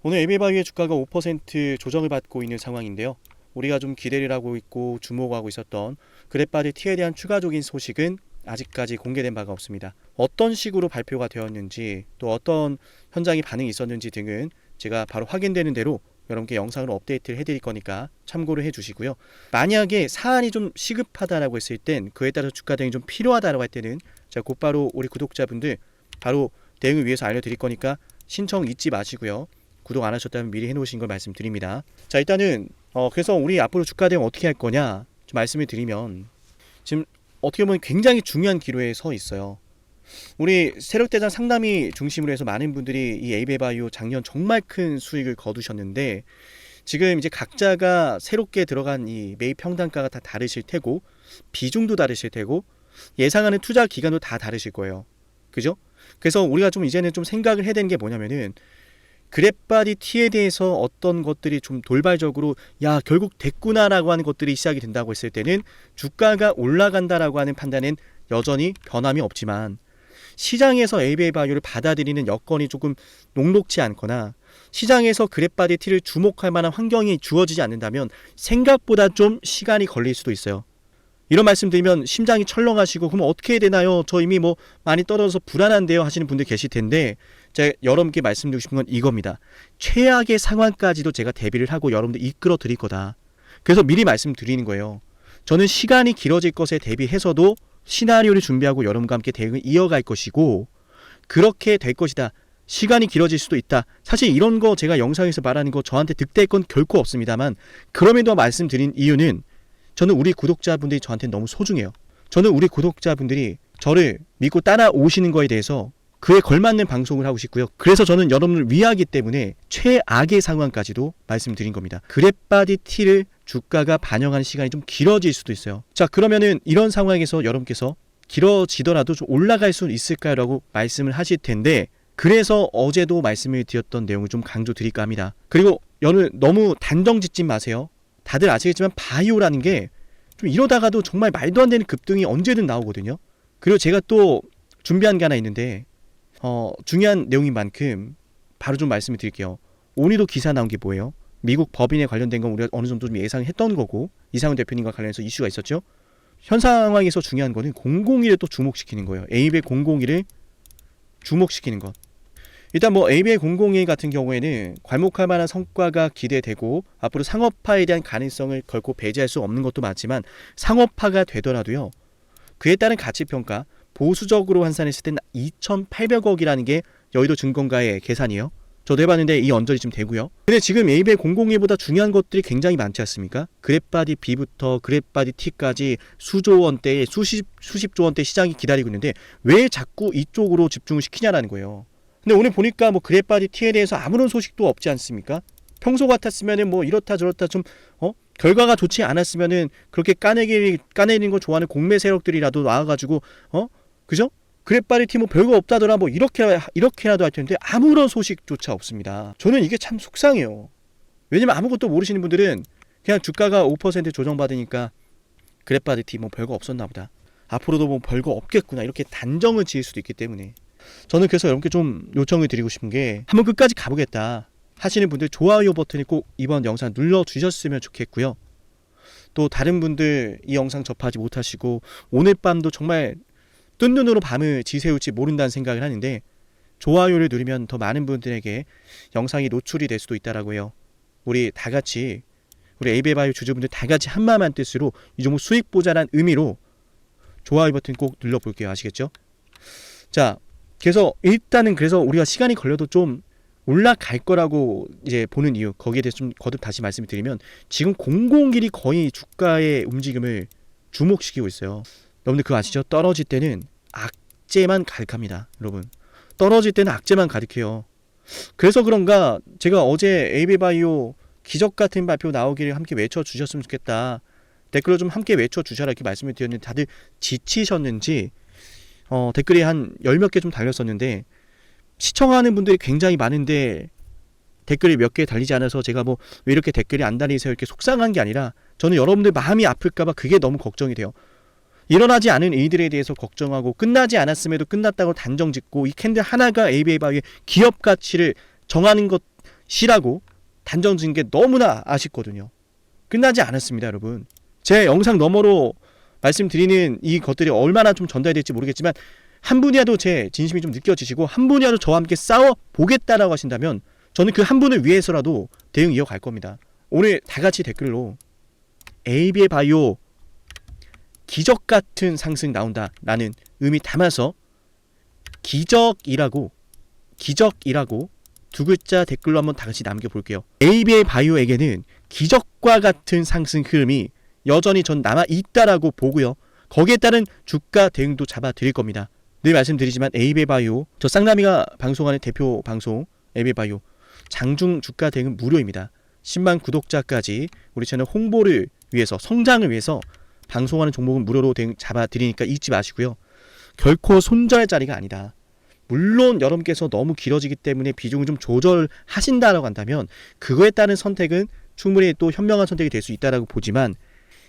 오늘 에이비바이오의 주가가 5% 조정을 받고 있는 상황인데요. 우리가 좀 기대를 하고 있고 주목하고 있었던 그랩바디 T에 대한 추가적인 소식은 아직까지 공개된 바가 없습니다. 어떤 식으로 발표가 되었는지 또 어떤 현장의 반응이 있었는지 등은 제가 바로 확인되는 대로 여러분께 영상으로 업데이트를 해드릴 거니까 참고를 해주시고요. 만약에 사안이 좀 시급하다라고 했을 땐 그에 따라서 주가 대응이 좀 필요하다라고 할 때는 제가 곧바로 우리 구독자분들 바로 대응을 위해서 알려드릴 거니까 신청 잊지 마시고요. 구독 안 하셨다면 미리 해놓으신 걸 말씀드립니다. 자, 일단은 그래서 우리 앞으로 주가 대응 어떻게 할 거냐 좀 말씀을 드리면, 지금 어떻게 보면 굉장히 중요한 기로에 서 있어요. 우리 세력대장 상담이 중심으로 해서 많은 분들이 이 에이베바이오 작년 정말 큰 수익을 거두셨는데, 지금 이제 각자가 새롭게 들어간 이 매입 평단가가 다 다르실 테고 비중도 다르실 테고 예상하는 투자 기간도 다 다르실 거예요. 그죠? 그래서 우리가 좀 이제는 좀 생각을 해야 되는 게 뭐냐면은, 그랩바디 T에 대해서 어떤 것들이 좀 돌발적으로 야 결국 됐구나라고 하는 것들이 시작이 된다고 했을 때는 주가가 올라간다라고 하는 판단은 여전히 변함이 없지만, 시장에서 에이비바이오를 받아들이는 여건이 조금 녹록지 않거나 시장에서 그랩바디 T를 주목할 만한 환경이 주어지지 않는다면 생각보다 좀 시간이 걸릴 수도 있어요. 이런 말씀 드리면 심장이 철렁하시고 그럼 어떻게 해야 되나요? 저 이미 뭐 많이 떨어져서 불안한데요 하시는 분들 계실 텐데, 제가 여러분께 말씀드리고 싶은 건 이겁니다. 최악의 상황까지도 제가 대비를 하고 여러분들 이끌어 드릴 거다. 그래서 미리 말씀드리는 거예요. 저는 시간이 길어질 것에 대비해서도 시나리오를 준비하고 여러분과 함께 대응을 이어갈 것이고, 그렇게 될 것이다. 시간이 길어질 수도 있다. 사실 이런 거 제가 영상에서 말하는 거 저한테 득대할 건 결코 없습니다만, 그럼에도 말씀드린 이유는 저는 우리 구독자분들이 저한테 너무 소중해요. 저는 우리 구독자분들이 저를 믿고 따라오시는 거에 대해서 그에 걸맞는 방송을 하고 싶고요. 그래서 저는 여러분을 위하기 때문에 최악의 상황까지도 말씀드린 겁니다. 그랩바디 T를 주가가 반영하는 시간이 좀 길어질 수도 있어요. 자, 그러면은 이런 상황에서 여러분께서 길어지더라도 좀 올라갈 수 있을까요? 라고 말씀을 하실 텐데, 그래서 어제도 말씀을 드렸던 내용을 좀 강조 드릴까 합니다. 그리고 여러분 너무 단정 짓지 마세요. 다들 아시겠지만 바이오라는 게 좀 이러다가도 정말 말도 안 되는 급등이 언제든 나오거든요. 그리고 제가 또 준비한 게 하나 있는데 중요한 내용인 만큼 바로 좀 말씀을 드릴게요. 오늘도 기사 나온 게 뭐예요? 미국 법인에 관련된 건 우리가 어느 정도 좀 예상했던 거고, 이상훈 대표님과 관련해서 이슈가 있었죠. 현 상황에서 중요한 거는 001을 또 주목시키는 거예요. AB의 001을 주목시키는 것. 일단 뭐 AB의 001 같은 경우에는 괄목할 만한 성과가 기대되고 앞으로 상업화에 대한 가능성을 결코 배제할 수 없는 것도 맞지만, 상업화가 되더라도요, 그에 따른 가치평가 보수적으로 환산했을 때는 2,800억이라는 게 여의도 증권가의 계산이에요. 저도 해봤는데 이 언저리 좀 되고요. 근데 지금 AB의 001보다 중요한 것들이 굉장히 많지 않습니까? 그랩바디 B부터 그랩바디 T까지 수조 원대의 수십조 원대 시장이 기다리고 있는데 왜 자꾸 이쪽으로 집중을 시키냐라는 거예요. 근데 오늘 보니까 뭐 그랩바디 T에 대해서 아무런 소식도 없지 않습니까? 평소 같았으면은 뭐 이렇다 저렇다 좀 결과가 좋지 않았으면은 그렇게 까내리는 거 좋아하는 공매 세력들이라도 나와가지고 그죠? 그랩바디 T 뭐 별거 없다더라 뭐 이렇게라도 할 텐데 아무런 소식조차 없습니다. 저는 이게 참 속상해요. 왜냐면 아무것도 모르시는 분들은 그냥 주가가 5% 조정받으니까 그랩바디 T 뭐 별거 없었나 보다, 앞으로도 뭐 별거 없겠구나, 이렇게 단정을 지을 수도 있기 때문에 저는 그래서 여러분께 좀 요청을 드리고 싶은 게, 한번 끝까지 가보겠다 하시는 분들 좋아요 버튼을 꼭 이번 영상 눌러주셨으면 좋겠고요. 또 다른 분들 이 영상 접하지 못하시고 오늘 밤도 정말 뜬 눈으로 밤을 지새울지 모른다는 생각을 하는데, 좋아요를 누르면 더 많은 분들에게 영상이 노출이 될 수도 있다라고 해요. 우리 다같이, 우리 에이베바이오 주주분들 다같이 한마음 한뜻으로 이 종목 수익 보자란 의미로 좋아요 버튼 꼭 눌러볼게요. 아시겠죠? 자, 그래서 일단은 그래서 우리가 시간이 걸려도 좀 올라갈 거라고 이제 보는 이유, 거기에 대해서 좀 거듭 다시 말씀을 드리면, 지금 001이 거의 주가의 움직임을 주목시키고 있어요. 여러분들 그거 아시죠? 떨어질 때는 악재만 가득합니다. 여러분, 떨어질 때는 악재만 가득해요. 그래서 그런가 제가 어제 에이비바이오 기적 같은 발표 나오기를 함께 외쳐주셨으면 좋겠다, 댓글로 좀 함께 외쳐주셔라 이렇게 말씀을 드렸는데 다들 지치셨는지 댓글이 한 10몇 개 좀 달렸었는데, 시청하는 분들이 굉장히 많은데 댓글이 몇 개 달리지 않아서 제가 뭐 왜 이렇게 댓글이 안 달리세요 이렇게 속상한 게 아니라, 저는 여러분들 마음이 아플까봐 그게 너무 걱정이 돼요. 일어나지 않은 일들에 대해서 걱정하고 끝나지 않았음에도 끝났다고 단정 짓고 이 캔들 하나가 AB바이오의 기업 가치를 정하는 것, 시라고 단정 지은 게 너무나 아쉽거든요. 끝나지 않았습니다, 여러분. 제 영상 너머로 말씀드리는 이 것들이 얼마나 좀 전달이 될지 모르겠지만 한 분이라도 제 진심이 좀 느껴지시고 한 분이라도 저와 함께 싸워 보겠다라고 하신다면 저는 그 한 분을 위해서라도 대응 이어갈 겁니다. 오늘 다 같이 댓글로 AB의 바이오 기적 같은 상승 나온다 라는 의미 담아서 기적이라고 두 글자 댓글로 한번 다 같이 남겨볼게요. AB의 바이오에게는 기적과 같은 상승 흐름이 여전히 전 남아 있다라고 보고요. 거기에 따른 주가 대응도 잡아 드릴 겁니다. 늘 말씀드리지만 AB의 바이오, 저 쌍남이가 방송하는 대표 방송 AB의 바이오 장중 주가 대응은 무료입니다. 10만 구독자까지 우리 채널 홍보를 위해서, 성장을 위해서 방송하는 종목은 무료로 대응 잡아 드리니까 잊지 마시고요. 결코 손절 자리가 아니다. 물론 여러분께서 너무 길어지기 때문에 비중을 좀 조절하신다라고 한다면 그거에 따른 선택은 충분히 또 현명한 선택이 될 수 있다라고 보지만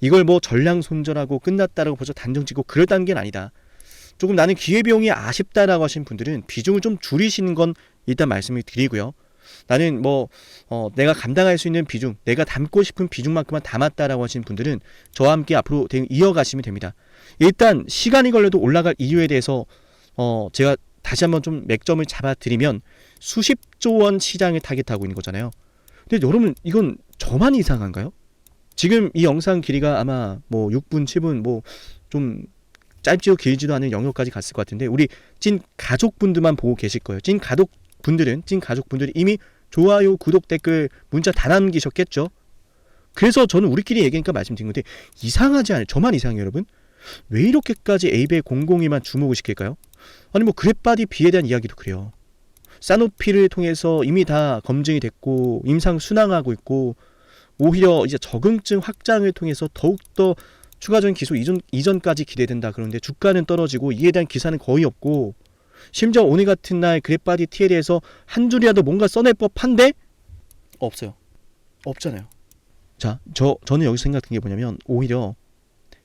이걸 뭐 전량 손절하고 끝났다라고 벌써 단정 짓고 그럴 단계는 아니다. 조금 나는 기회비용이 아쉽다라고 하신 분들은 비중을 좀 줄이시는 건 일단 말씀을 드리고요. 나는 내가 감당할 수 있는 비중, 내가 담고 싶은 비중만큼만 담았다라고 하시는 분들은 저와 함께 앞으로 대응 이어가시면 됩니다. 일단 시간이 걸려도 올라갈 이유에 대해서 제가 다시 한번 좀 맥점을 잡아드리면 수십조 원 시장을 타겟하고 있는 거잖아요. 근데 여러분 이건 저만 이상한가요? 지금 이 영상 길이가 아마 6분, 7분 좀 짧지도 길지도 않은 영역까지 갔을 것 같은데 우리 찐 가족분들만 보고 계실 거예요. 찐 가족분들이 이미 좋아요, 구독, 댓글, 문자 다 남기셨겠죠? 그래서 저는 우리끼리 얘기하니까 말씀드린 건데 이상하지 않아요? 저만 이상해요, 여러분? 왜 이렇게까지 에이베이 002만 주목을 시킬까요? 아니 그랩바디 B에 대한 이야기도 그래요. 사노피를 통해서 이미 다 검증이 됐고 임상 순항하고 있고 오히려 이제 적응증 확장을 통해서 더욱더 추가적인 기술 이전까지 기대된다. 그런데 주가는 떨어지고 이에 대한 기사는 거의 없고 심지어 오늘 같은 날 그랩바디 T에 대해서 한 줄이라도 뭔가 써낼 법한데 없어요. 없잖아요. 자, 저는 여기서 생각한 게 뭐냐면 오히려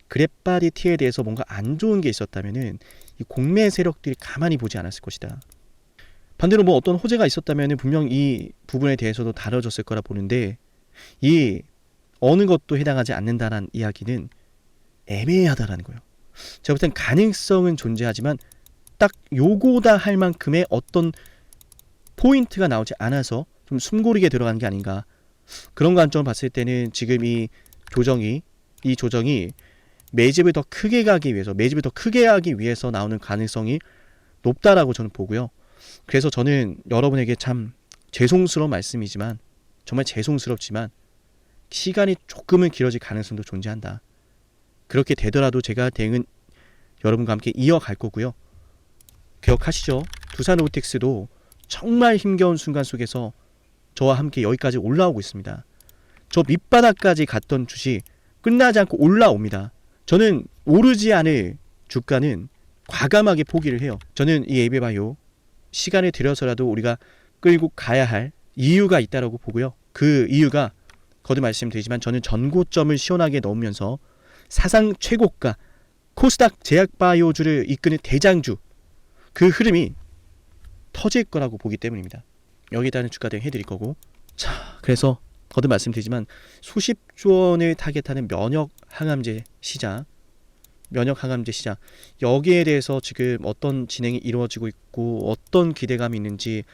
그랩바디 T에 대해서 뭔가 안 좋은 게 있었다면은 이 공매 세력들이 가만히 보지 않았을 것이다. 반대로 어떤 호재가 있었다면은 분명 이 부분에 대해서도 다뤄졌을 거라 보는데 이 어느 것도 해당하지 않는다라는 이야기는 애매하다라는 거예요. 제가 볼 땐 가능성은 존재하지만 딱 요거다 할 만큼의 어떤 포인트가 나오지 않아서 좀 숨고르게 들어간 게 아닌가. 그런 관점을 봤을 때는 지금 이 조정이 매집을 더 크게 하기 위해서 나오는 가능성이 높다라고 저는 보고요. 그래서 저는 여러분에게 참 죄송스러운 말씀이지만 정말 죄송스럽지만 시간이 조금은 길어질 가능성도 존재한다. 그렇게 되더라도 제가 대응은 여러분과 함께 이어갈 거고요. 기억하시죠? 두산로보틱스도 정말 힘겨운 순간 속에서 저와 함께 여기까지 올라오고 있습니다. 저 밑바닥까지 갔던 주식 끝나지 않고 올라옵니다. 저는 오르지 않을 주가는 과감하게 포기를 해요. 저는 이 에이베바이오 시간을 들여서라도 우리가 끌고 가야 할 이유가 있다고 보고요. 그 이유가 거듭 말씀드리지만 저는 전고점을 시원하게 넣으면서 사상 최고가 코스닥 제약바이오주를 이끄는 대장주 그 흐름이 터질 거라고 보기 때문입니다. 여기에 따른 주가 대응 해드릴 거고 자 그래서 거듭 말씀드리지만 수십조 원을 타겟하는 면역 항암제 시장 여기에 대해서 지금 어떤 진행이 이루어지고 있고 어떤 기대감이 있는지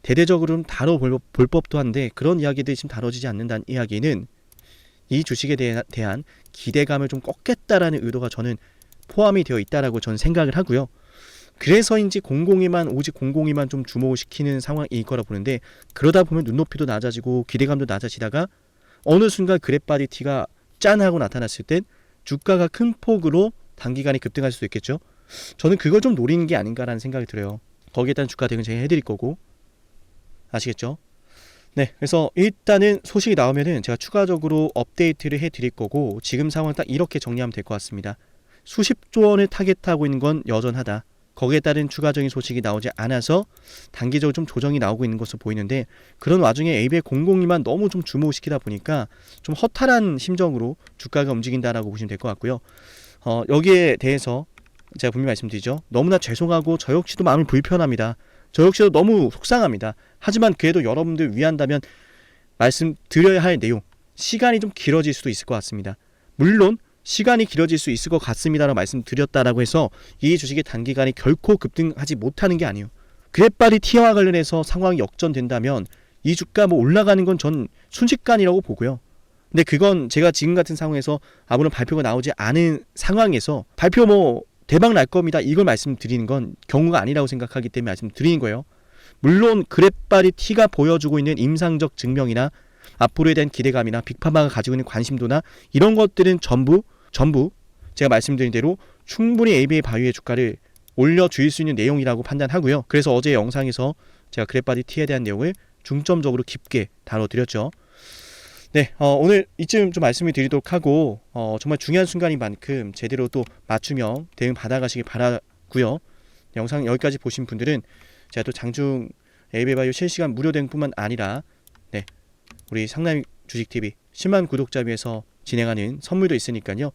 대대적으로는 다뤄볼 법도 한데 그런 이야기들이 지금 다뤄지지 않는다는 이야기는 이 주식에 대한 기대감을 좀 꺾겠다라는 의도가 저는 포함이 되어 있다라고 저는 생각을 하고요. 그래서인지 오직 002만 좀 주목을 시키는 상황일 거라 보는데 그러다 보면 눈높이도 낮아지고 기대감도 낮아지다가 어느 순간 그랩바디 T가 짠 하고 나타났을 땐 주가가 큰 폭으로 단기간에 급등할 수도 있겠죠. 저는 그걸 좀 노리는 게 아닌가라는 생각이 들어요. 거기에 따른 주가 대응 제가 해드릴 거고 아시겠죠? 네, 그래서 일단은 소식이 나오면은 제가 추가적으로 업데이트를 해드릴 거고 지금 상황 딱 이렇게 정리하면 될 것 같습니다. 수십조 원을 타겟하고 있는 건 여전하다. 거기에 따른 추가적인 소식이 나오지 않아서 단기적으로 좀 조정이 나오고 있는 것으로 보이는데 그런 와중에 에이베이 002만 너무 좀 주목시키다 보니까 좀 허탈한 심정으로 주가가 움직인다라고 보시면 될 것 같고요. 여기에 대해서 제가 분명히 말씀드리죠. 너무나 죄송하고 저 역시도 마음이 불편합니다. 저 역시도 너무 속상합니다. 하지만 그래도 여러분들 위한다면 말씀드려야 할 내용, 시간이 좀 길어질 수도 있을 것 같습니다. 물론 시간이 길어질 수 있을 것 같습니다라고 말씀드렸다라고 해서 이 주식이 단기간에 결코 급등하지 못하는 게 아니에요. 그래빨리 티어와 관련해서 상황이 역전된다면 이 주가 올라가는 건 전 순식간이라고 보고요. 근데 그건 제가 지금 같은 상황에서 아무런 발표가 나오지 않은 상황에서 발표 대박 날 겁니다, 이걸 말씀드리는 건 경우가 아니라고 생각하기 때문에 말씀드리는 거예요. 물론 그래빨리 T가 보여주고 있는 임상적 증명이나 앞으로에 대한 기대감이나 빅파마가 가지고 있는 관심도나 이런 것들은 전부 제가 말씀드린 대로 충분히 ABA바이오의 주가를 올려줄 수 있는 내용이라고 판단하고요. 그래서 어제 영상에서 제가 그래빨리 T에 대한 내용을 중점적으로 깊게 다뤄드렸죠. 네, 오늘 이쯤 좀 말씀을 드리도록 하고 정말 중요한 순간인 만큼 제대로 또 맞춤형 대응 받아가시길 바라고요. 영상 여기까지 보신 분들은 제가 또 장중 ABA바이오 실시간 무료 대응뿐만 아니라 우리 상남 주식TV 10만 구독자 위해서 진행하는 선물도 있으니까요.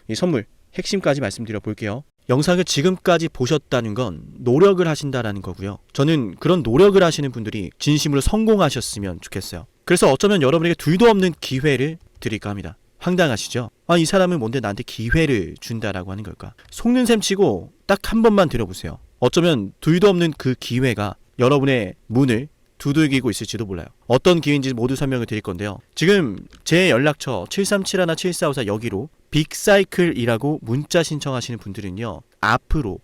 이 선물 핵심까지 말씀드려 볼게요. 영상을 지금까지 보셨다는 건 노력을 하신다라는 거고요. 저는 그런 노력을 하시는 분들이 진심으로 성공하셨으면 좋겠어요. 그래서 어쩌면 여러분에게 둘도 없는 기회를 드릴까 합니다. 황당하시죠? 이 사람은 뭔데 나한테 기회를 준다라고 하는 걸까? 속는 셈 치고 딱 한 번만 들어보세요. 어쩌면 둘도 없는 그 기회가 여러분의 문을 두들기고 있을지도 몰라요. 어떤 기회인지 모두 설명을 드릴 건데요. 지금 제 연락처 7371-7454 여기로 빅사이클이라고 문자 신청하시는 분들은요, 앞으로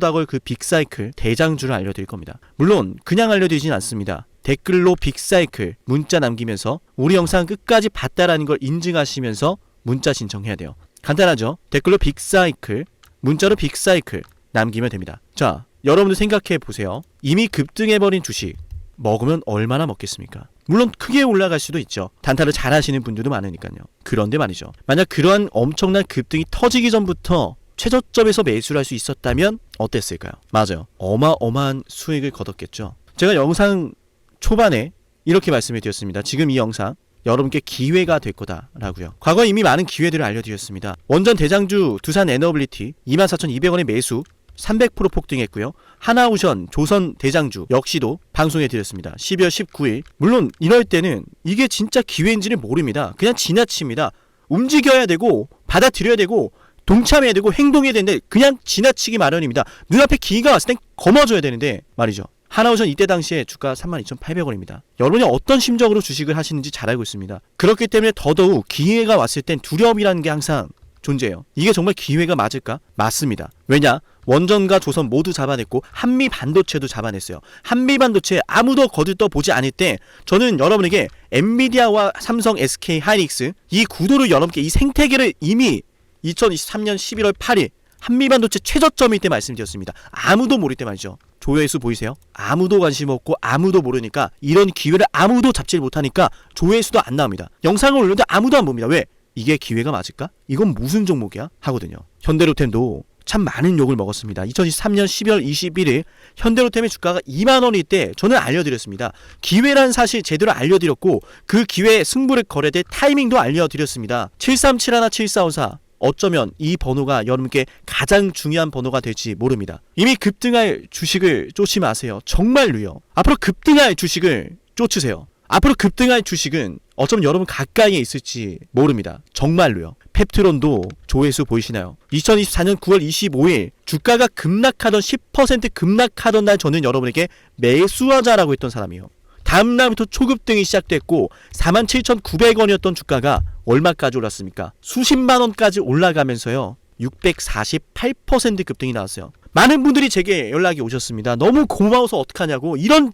다가올 그 빅사이클 대장주를 알려드릴 겁니다. 물론 그냥 알려드리진 않습니다. 댓글로 빅사이클 문자 남기면서 우리 영상 끝까지 봤다라는 걸 인증하시면서 문자 신청해야 돼요. 간단하죠? 댓글로 빅사이클, 문자로 빅사이클 남기면 됩니다. 자, 여러분들 생각해 보세요. 이미 급등해버린 주식 먹으면 얼마나 먹겠습니까? 물론 크게 올라갈 수도 있죠. 단타를 잘 하시는 분들도 많으니까요. 그런데 말이죠, 만약 그러한 엄청난 급등이 터지기 전부터 최저점에서 매수를 할 수 있었다면 어땠을까요? 맞아요, 어마어마한 수익을 거뒀겠죠. 제가 영상 초반에 이렇게 말씀을 드렸습니다. 지금 이 영상 여러분께 기회가 될 거다라고요. 과거에 이미 많은 기회들을 알려드렸습니다. 원전 대장주 두산 에너빌리티 24,200원의 매수 300% 폭등했고요. 하나오션 조선 대장주 역시도 방송해 드렸습니다. 12월 19일. 물론 이럴 때는 이게 진짜 기회인지는 모릅니다. 그냥 지나칩니다. 움직여야 되고 받아들여야 되고 동참해야 되고 행동해야 되는데 그냥 지나치기 마련입니다. 눈앞에 기회가 왔을 땐 거머줘야 되는데 말이죠. 하나오션 이때 당시에 주가 32,800원입니다. 여러분이 어떤 심정으로 주식을 하시는지 잘 알고 있습니다. 그렇기 때문에 더더욱 기회가 왔을 땐 두려움이라는 게 항상 존재해요. 이게 정말 기회가 맞을까? 맞습니다. 왜냐? 원전과 조선 모두 잡아냈고 한미 반도체도 잡아냈어요. 한미 반도체 아무도 거들떠 보지 않을 때 저는 여러분에게 엔비디아와 삼성, SK, 하이닉스 이 구도를 여러분께 이 생태계를 이미 2023년 11월 8일 한미 반도체 최저점일 때 말씀드렸습니다. 아무도 모를 때 말이죠. 조회수 보이세요? 아무도 관심 없고 아무도 모르니까 이런 기회를 아무도 잡지 못하니까 조회수도 안 나옵니다. 영상을 올렸는데 아무도 안 봅니다. 왜? 이게 기회가 맞을까? 이건 무슨 종목이야? 하거든요. 현대로템도 참 많은 욕을 먹었습니다. 2023년 12월 21일 현대로템의 주가가 2만원일 때 저는 알려드렸습니다. 기회란 사실 제대로 알려드렸고 그 기회에 승부를 걸어야 될 타이밍도 알려드렸습니다. 7371-7454 어쩌면 이 번호가 여러분께 가장 중요한 번호가 될지 모릅니다. 이미 급등할 주식을 쫓지 마세요. 정말로요. 앞으로 급등할 주식을 쫓으세요. 앞으로 급등할 주식은 어쩌면 여러분 가까이에 있을지 모릅니다. 정말로요. 펩트론도 조회수 보이시나요? 2024년 9월 25일 주가가 급락하던 10% 급락하던 날 저는 여러분에게 매수하자라고 했던 사람이에요. 다음 날부터 초급등이 시작됐고 47,900원이었던 주가가 얼마까지 올랐습니까? 수십만 원까지 올라가면서요. 648% 급등이 나왔어요. 많은 분들이 제게 연락이 오셨습니다. 너무 고마워서 어떡하냐고, 이런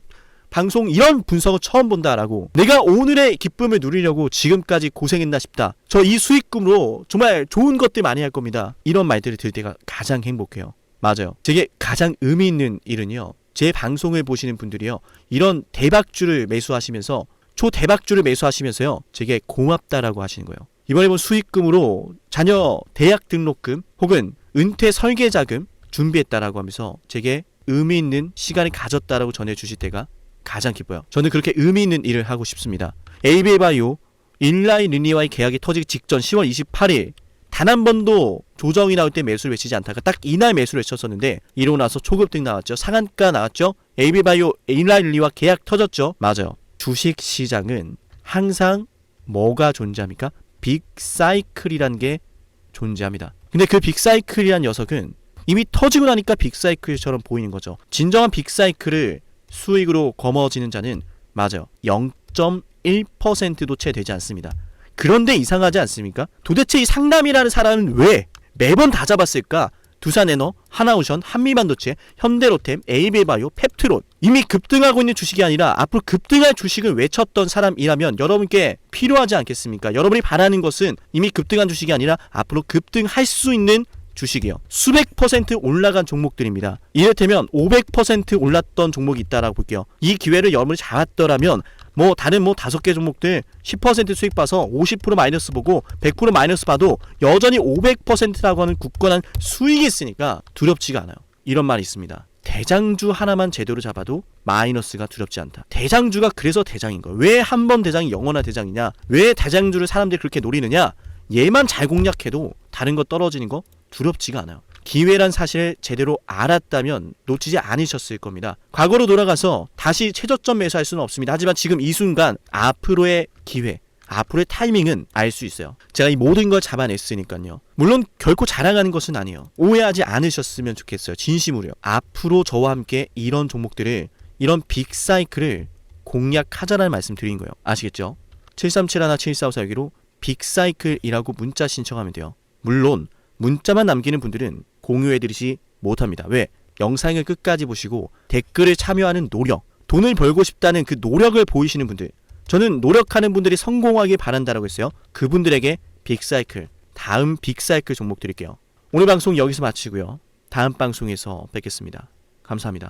방송 이런 분석을 처음 본다라고, 내가 오늘의 기쁨을 누리려고 지금까지 고생했나 싶다, 저 이 수익금으로 정말 좋은 것들 많이 할 겁니다, 이런 말들을 들을 때가 가장 행복해요. 맞아요. 제게 가장 의미 있는 일은요, 제 방송을 보시는 분들이요, 이런 대박주를 매수하시면서 초대박주를 매수하시면서요 제게 고맙다라고 하시는 거예요. 이번에 본 수익금으로 자녀 대학 등록금 혹은 은퇴 설계자금 준비했다라고 하면서 제게 의미 있는 시간을 가졌다라고 전해주실 때가 가장 기뻐요. 저는 그렇게 의미 있는 일을 하고 싶습니다. ABA바이오 인라인 리니와의 계약이 터지기 직전 10월 28일 단 한 번도 조정이 나올 때 매수를 외치지 않다가 딱 이날 매수를 외쳤었는데 이러고 나서 초급등 나왔죠. 상한가 나왔죠. AB바이오 에일라일리와 계약 터졌죠. 맞아요. 주식시장은 항상 뭐가 존재합니까? 빅사이클이란 게 존재합니다. 근데 그 빅사이클이란 녀석은 이미 터지고 나니까 빅사이클처럼 보이는 거죠. 진정한 빅사이클을 수익으로 거머쥐는 자는 맞아요. 0.1%도 채 되지 않습니다. 그런데 이상하지 않습니까? 도대체 이 상남이라는 사람은 왜 매번 다 잡았을까? 두산에너, 하나오션, 한미반도체, 현대로템, AB바이오, 펩트론 이미 급등하고 있는 주식이 아니라 앞으로 급등할 주식을 외쳤던 사람이라면 여러분께 필요하지 않겠습니까? 여러분이 바라는 것은 이미 급등한 주식이 아니라 앞으로 급등할 수 있는 주식이요. 수백 퍼센트 올라간 종목들입니다. 이를테면 500% 올랐던 종목이 있다라고 볼게요. 이 기회를 여러분이 잡았더라면 다른 5개 종목들 10% 수익 봐서 50% 마이너스 보고 100% 마이너스 봐도 여전히 500%라고 하는 굳건한 수익이 있으니까 두렵지가 않아요. 이런 말이 있습니다. 대장주 하나만 제대로 잡아도 마이너스가 두렵지 않다. 대장주가 그래서 대장인 거예요. 왜 한 번 대장이 영원한 대장이냐? 왜 대장주를 사람들이 그렇게 노리느냐? 얘만 잘 공략해도 다른 거 떨어지는 거 두렵지가 않아요. 기회란 사실을 제대로 알았다면 놓치지 않으셨을 겁니다. 과거로 돌아가서 다시 최저점 매수할 수는 없습니다. 하지만 지금 이 순간 앞으로의 기회, 앞으로의 타이밍은 알 수 있어요. 제가 이 모든 걸 잡아냈으니까요. 물론 결코 자랑하는 것은 아니에요. 오해하지 않으셨으면 좋겠어요. 진심으로요. 앞으로 저와 함께 이런 종목들을, 이런 빅사이클을 공략하자라는 말씀 드린 거예요. 아시겠죠? 737-17454여기로 빅사이클이라고 문자 신청하면 돼요. 물론 문자만 남기는 분들은 공유해드리지 못합니다. 왜? 영상을 끝까지 보시고 댓글을 참여하는 노력, 돈을 벌고 싶다는 그 노력을 보이시는 분들, 저는 노력하는 분들이 성공하길 바란다라고 했어요. 그분들에게 빅사이클, 다음 빅사이클 종목 드릴게요. 오늘 방송 여기서 마치고요. 다음 방송에서 뵙겠습니다. 감사합니다.